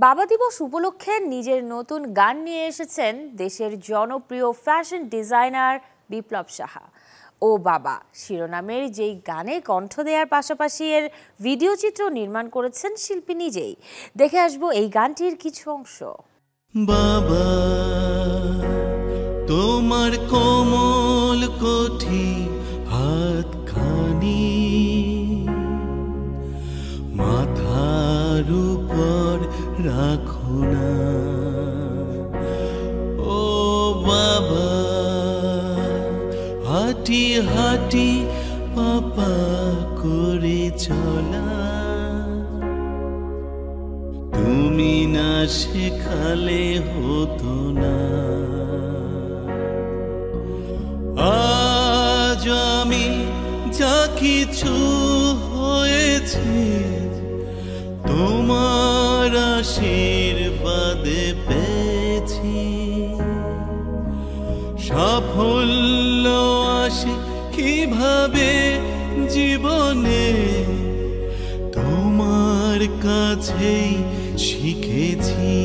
বাবা দিবস উপলক্ষে নিজের নতুন গান নিয়ে এসেছেন দেশের জনপ্রিয় ফ্যাশন ডিজাইনার বিপ্লব সাহা। ও বাবা শিরোনামের যেই গানে কণ্ঠ দেওয়ার পাশাপাশি এর ভিডিও চিত্র নির্মাণ করেছেন শিল্পী নিজেই। দেখে আসবো এই গানটির কিছু অংশ। বাবা তোমার কোমল কঠিন হাতখানি মাথার উপর রাখো না, ও বাবা হাঁটি হাঁটি পাপা করে চলা, তুমি না শেখালে হতো না। আজ আমি যা কিছু হয়েছে তোমার আশীর্বাদে পেয়েছি। সাফল্য আসে কিভাবে জীবনে তোমার কাছেই শিখেছি।